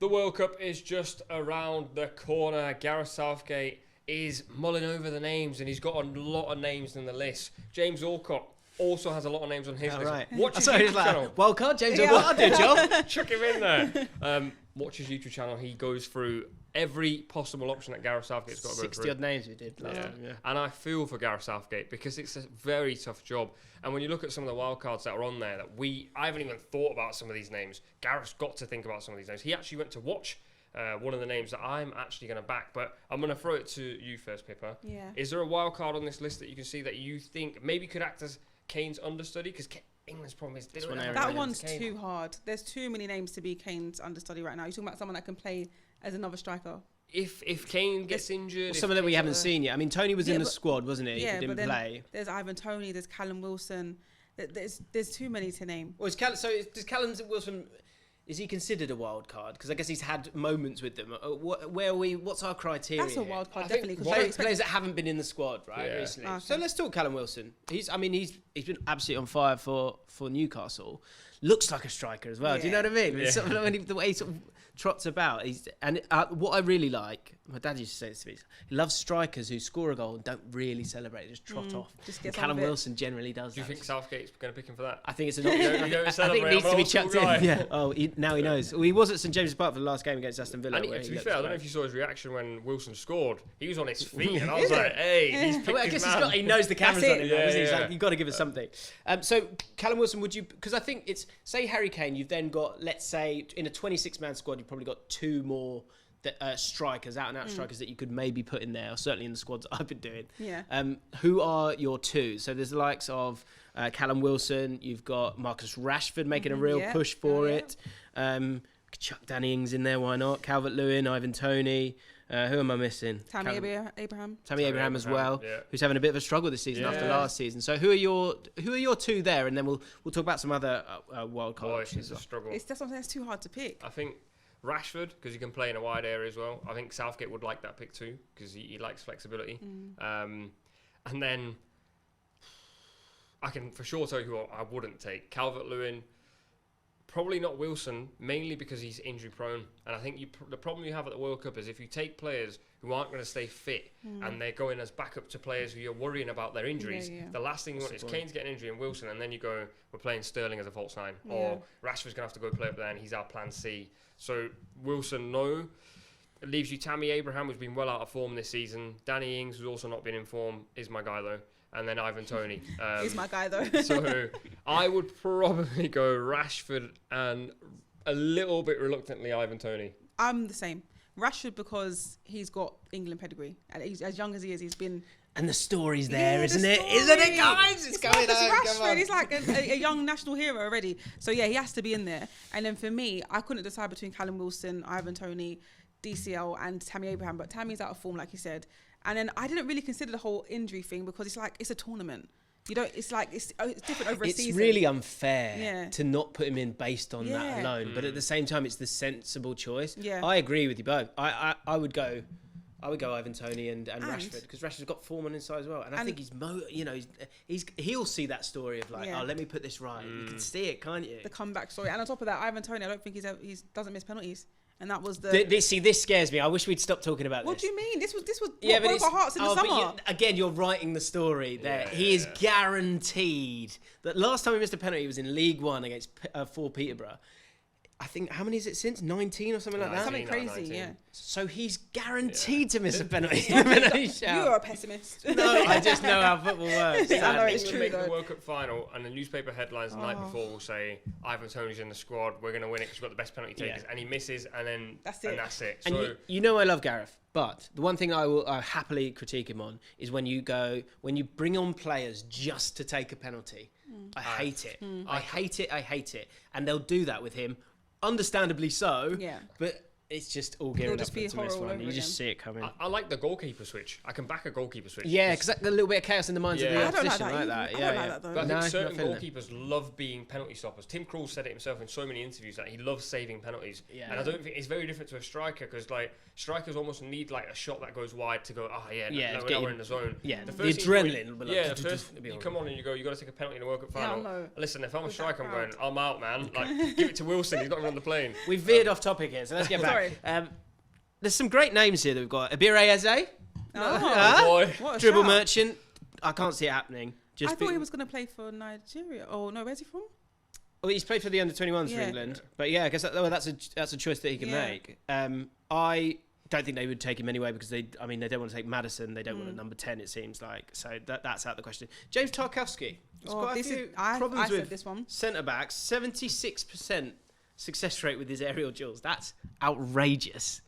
The World Cup is just around the corner. Gareth Southgate is mulling over the names, and he's got a lot of names in the list. James Allcott also has a lot of names on his list. Right. Watch his Sorry, YouTube channel. Wildcard, James Allcott. I'll do a job. Chuck him in there. Watch his YouTube channel. He goes through every possible option that Gareth Southgate's got to go through. 60 odd names we did last time, yeah. And I feel for Gareth Southgate because it's a very tough job. And when you look at some of the wildcards that are on there, I haven't even thought about some of these names. Gareth's got to think about some of these names. He actually went to watch one of the names that I'm actually going to back, but I'm going to throw it to you first, Pippa. Yeah. Is there a wildcard on this list that you can see that you think maybe could act as Kane's understudy? Because England's problem is that one's too hard. There's too many names to be Kane's understudy right now. You're talking about someone that can play as another striker. If Kane gets injured... Some of them we haven't seen yet. I mean, Tony was in the squad, wasn't he? Yeah, he didn't play. There's Ivan Toney, there's Callum Wilson. There's too many to name. Well, does Callum Wilson... Is he considered a wild card? Because I guess he's had moments with them. Where are we? What's our criteria? That's a wild card, definitely. Players that haven't been in the squad, right? Recently. Okay. So let's talk Callum Wilson. He's been absolutely on fire for Newcastle. Looks like a striker as well. Yeah. Do you know what I mean? Yeah. Sort of, the way he sort of trots about. What I really like, my dad used to say this to me, he loves strikers who score a goal and don't really celebrate, just trot off. And Callum Wilson generally does that. Do you think Southgate's going to pick him for that? I think it's an option. I think it needs to be chucked in. Yeah. Oh, now he knows. Well, he was at St James's Park for the last game against Aston Villa. And to be fair, I don't know if you saw his reaction when Wilson scored. He was on his feet, and I was like, "Hey, he's picked I guess he knows the cameras on him. He's like, you've got to give us something. So Callum Wilson, would you? Because I think it's say Harry Kane. You've then got, let's say, in a 26-man squad, you've probably got two more strikers, out-and-out strikers that you could maybe put in there, or certainly in the squads that I've been doing. Yeah. Who are your two? So there's the likes of Callum Wilson. You've got Marcus Rashford making a real push for it. Chuck Danny Ings in there, why not? Calvert-Lewin, Ivan Toney. Who am I missing? Tammy Abraham. Tammy Abraham as well, who's having a bit of a struggle this season after last season. So who are your two there? And then we'll talk about some other wild cards. It's a struggle. That's something that's too hard to pick. I think Rashford, because he can play in a wide area as well. I think Southgate would like that pick too, because he likes flexibility. And then I can for sure tell you who I wouldn't take. Calvert-Lewin. Probably not Wilson, mainly because he's injury prone. And I think the problem you have at the World Cup is if you take players who aren't going to stay fit and they're going as backup to players who you're worrying about their injuries, the last thing you want is Kane's getting injury and Wilson, and then you go, we're playing Sterling as a false nine. Or Rashford's going to have to go play up there and he's our plan C. So Wilson, no. It leaves you Tammy Abraham, who's been well out of form this season. Danny Ings, who's also not been in form, is my guy though. And then Ivan Toney. He's my guy though. So I would probably go Rashford and a little bit reluctantly Ivan Toney. I'm the same. Rashford because he's got England pedigree. And he's, as young as he is, he's been... And the story's there, isn't it? Isn't it, guys? It's coming out. Rashford, he's like a young national hero already. So yeah, he has to be in there. And then for me, I couldn't decide between Callum Wilson, Ivan Toney, DCL and Tammy Abraham. But Tammy's out of form, like you said. And then I didn't really consider the whole injury thing because it's like it's a tournament. You don't. It's like it's different over a season. It's really unfair to not put him in based on that alone. But at the same time, it's the sensible choice. Yeah. I agree with you both. I would go Ivan Toney and Rashford because Rashford's got form on his side as well. And I think he'll see that story of like, oh, let me put this right. You can see it, can't you? The comeback story. And on top of that, Ivan Toney, I don't think he doesn't miss penalties. And that was the... This scares me. I wish we'd stop talking about this. What do you mean? This was what broke our hearts in the summer. Again, you're writing the story there. Yeah. He is guaranteed that last time he missed a penalty was in League One against for Peterborough. I think, how many is it since? 19 or something like that? Something crazy, yeah. So he's guaranteed to miss a penalty. You're a pessimist. No, I just know how football works. I know it's true, make the World Cup final and the newspaper headlines the night before will say, Ivan Toney's in the squad, we're going to win it because we've got the best penalty takers. And he misses and then that's it. And so, you know I love Gareth, but the one thing I will happily critique him on is when you bring on players just to take a penalty. I hate it. I hate it. And they'll do that with him. Understandably so, but it's just all gearing up for this one. You just see it coming. I like the goalkeeper switch. I can back a goalkeeper switch. Yeah, because a little bit of chaos in the minds of the opposition. I don't like that though. But I think certain goalkeepers love being penalty stoppers. Tim Krul said it himself in so many interviews that he loves saving penalties. Yeah. And I don't think it's very different to a striker, because like strikers almost need like a shot that goes wide to go, we're in the zone. Yeah, the first you come on and you go, you got to take a penalty in the World Cup final. Listen, if I'm a striker, I'm going, I'm out, man. Like, give it to Wilson. He's not even on the plane. We veered off topic here, so let's get back. There's some great names here that we've got. Eberechi. Boy. Dribble merchant. I can't see it happening. I thought he was going to play for Nigeria. Oh, no, where's he from? Well, he's played for the under-21s for England. But yeah, I guess that's a choice that he can make. I don't think they would take him anyway, because they don't want to take Maddison. They don't want a number 10, it seems like. So that's out of the question. James Tarkowski. I said this one. Centre-backs, 76% success rate with his aerial duels. That's outrageous.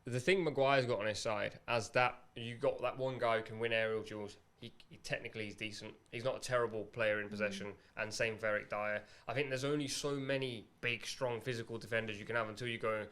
The thing Maguire's got on his side, as that you got that one guy who can win aerial duels. He technically is decent. He's not a terrible player in possession, and same for Eric Dyer. I think there's only so many big, strong, physical defenders you can have until you go,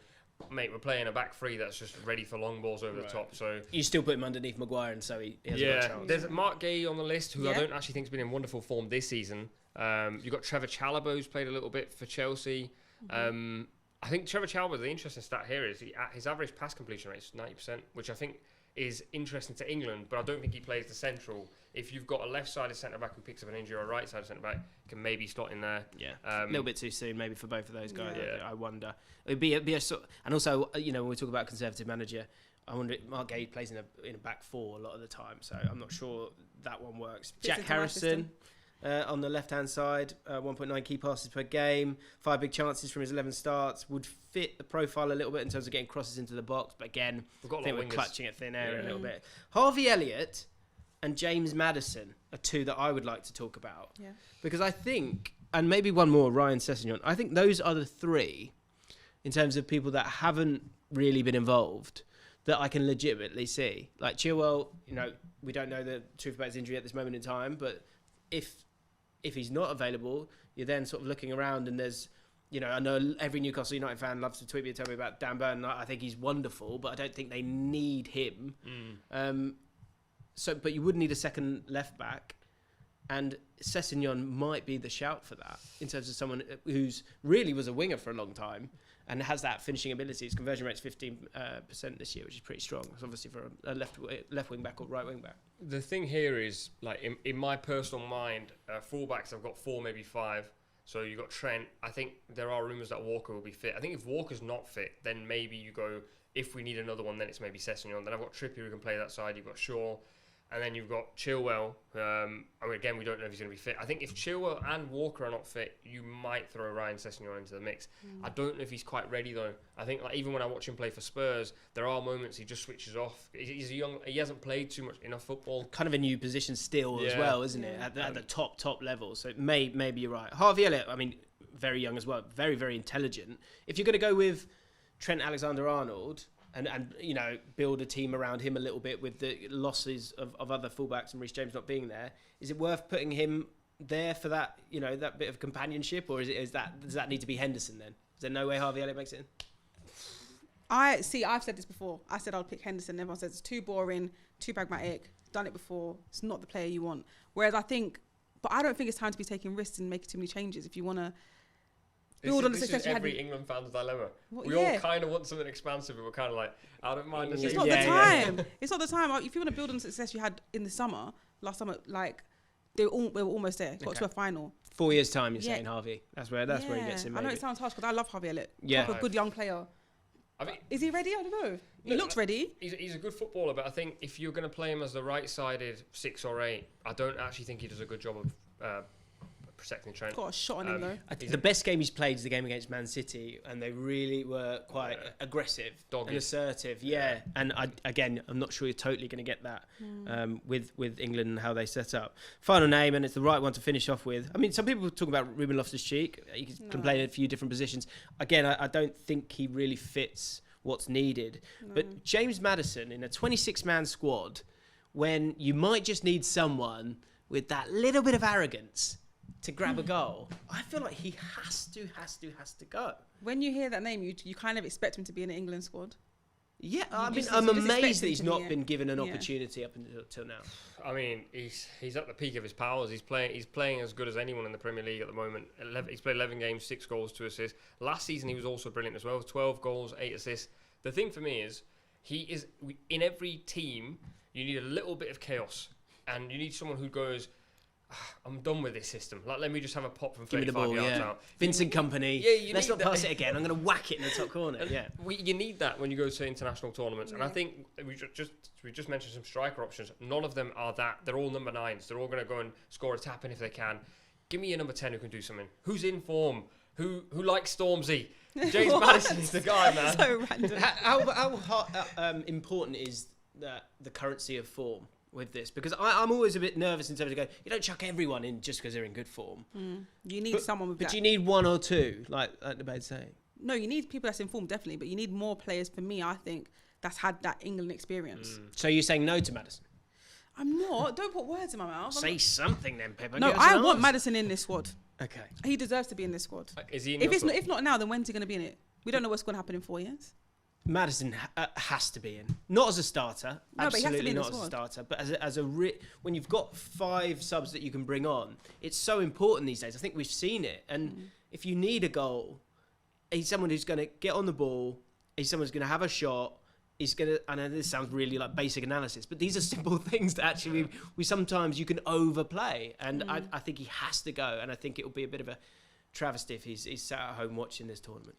mate, we're playing a back three that's just ready for long balls over the top. So you still put him underneath Maguire, and so he has a good chance. There's Mark Gay on the list, who I don't actually think has been in wonderful form this season. You've got Trevor Chalobah, who's played a little bit for Chelsea. I think Trevor Chalobah, the interesting stat here is his average pass completion rate is 90%, which I think is interesting to England, but I don't think he plays the central. If you've got a left-sided centre-back who picks up an injury, or a right-sided centre-back can maybe slot in there. Yeah, a little bit too soon maybe for both of those guys. I wonder. It'd be a sort, and also when we talk about conservative manager, I wonder if Mark Gay plays in a back four a lot of the time, so I'm not sure that one works. Jack Harrison. On the left-hand side, 1.9 key passes per game, 5 big chances from his 11 starts, would fit the profile a little bit in terms of getting crosses into the box, but again, I think we're clutching at thin air a little bit. Harvey Elliott and James Maddison are two that I would like to talk about, because I think, and maybe one more, Ryan Sessegnon, I think those are the three, in terms of people that haven't really been involved, that I can legitimately see. Like Chilwell, we don't know the truth about his injury at this moment in time, but if he's not available, you're then sort of looking around, and there's, I know every Newcastle United fan loves to tweet me and tell me about Dan Burn. I think he's wonderful, but I don't think they need him. But you would need a second left back, and Sessegnon might be the shout for that, in terms of someone who's really was a winger for a long time and has that finishing ability. His conversion rate's 15% this year, which is pretty strong. It's obviously for a left wing back or right wing back. The thing here is, like, in my personal mind, fullbacks, I've got 4, maybe 5. So you've got Trent. I think there are rumours that Walker will be fit. I think if Walker's not fit, then maybe you go, if we need another one, then it's maybe Sessegnon. Then I've got Trippier who can play that side. You've got Shaw. And then you've got Chilwell. Again, we don't know if he's going to be fit. I think if Chilwell and Walker are not fit, you might throw Ryan Sessegnon into the mix. I don't know if he's quite ready, though. I think, like, even when I watch him play for Spurs, there are moments he just switches off. He's young. He hasn't played enough football. Kind of a new position still as well, isn't it? At the top level. So maybe you're right. Harvey Elliott, very young as well. Very, very intelligent. If you're going to go with Trent Alexander-Arnold, and build a team around him a little bit with the losses of other fullbacks and Reece James not being there, is it worth putting him there for that that bit of companionship, or does that need to be Henderson then? Is there no way Harvey Elliott makes it in? I've said this before. I said I'll pick Henderson. Everyone says it's too boring, too pragmatic. Done it before. It's not the player you want. Whereas I don't think it's time to be taking risks and making too many changes if you want to. This is every England fan's dilemma. We all kind of want something expansive, but we're kind of like, I don't mind. It's not the time. It's not the time. If you want to build on the success you had in the last summer, like we were almost there. Got to a final. 4 years time, you're saying, Harvey. That's where he gets in. Maybe. I know it sounds harsh because I love Harvey Elliott. Yeah, a good young player. Is he ready? I don't know. He looks ready. He's a good footballer, but I think if you're going to play him as the right-sided 6 or 8, I don't actually think he does a good job of protecting Trent. Got a shot on him though. I think the best game he's played is the game against Man City, and they really were quite aggressive and assertive. Yeah, and I'm not sure you're totally going to get that with England and how they set up. Final name, and it's the right one to finish off with. Some people talk about Ruben Loftus-Cheek. He can play in a few different positions. Again, I don't think he really fits what's needed. No. But James Maddison in a 26-man squad, when you might just need someone with that little bit of arrogance to grab a goal, I feel like he has to go. When you hear that name, you kind of expect him to be in the England squad. Yeah, I'm amazed that he's not been given an opportunity up until now. I mean, he's at the peak of his powers. He's playing as good as anyone in the Premier League at the moment. He's played 11 games, 6 goals, 2 assists. Last season he was also brilliant as well. 12 goals, 8 assists. The thing for me is in every team you need a little bit of chaos, and you need someone who goes, I'm done with this system. Like, let me just have a pop from 35 yards out. Vincent Kompany. Yeah, let's not pass it again. I'm going to whack it in the top corner. Yeah, you need that when you go to international tournaments. And I think we just mentioned some striker options. None of them are that. They're all number 9s. They're all going to go and score a tap in if they can. Give me a number 10 who can do something. Who's in form? Who likes Stormzy? James Maddison is the guy, man. So random. How important is the currency of form with this? Because I'm always a bit nervous in terms of going, you don't chuck everyone in just because they're in good form. You need someone with that. But you need 1 or 2, like Nubaid's saying. No, you need people that's in form, definitely, but you need more players, for me, I think, that's had that England experience. So you're saying no to Maddison? I'm not. Don't put words in my mouth. Say something then, Pippa. No, I want Maddison in this squad. Okay. He deserves to be in this squad. Is he in if not now, then when's he going to be in it? We don't know what's going to happen in 4 years. Maddison has to be in, not as a starter, no, absolutely not as a starter, but when you've got 5 subs that you can bring on, it's so important these days. I think we've seen it, and if you need a goal, he's someone who's going to get on the ball, he's someone who's going to have a shot. He's going to. I know this sounds really like basic analysis, but these are simple things that actually we sometimes you can overplay, and I think he has to go, and I think it will be a bit of a travesty if he's sat at home watching this tournament.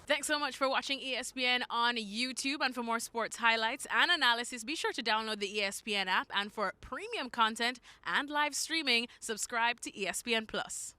Thanks so much for watching ESPN on YouTube. And for more sports highlights and analysis, be sure to download the ESPN app. And for premium content and live streaming, subscribe to ESPN Plus.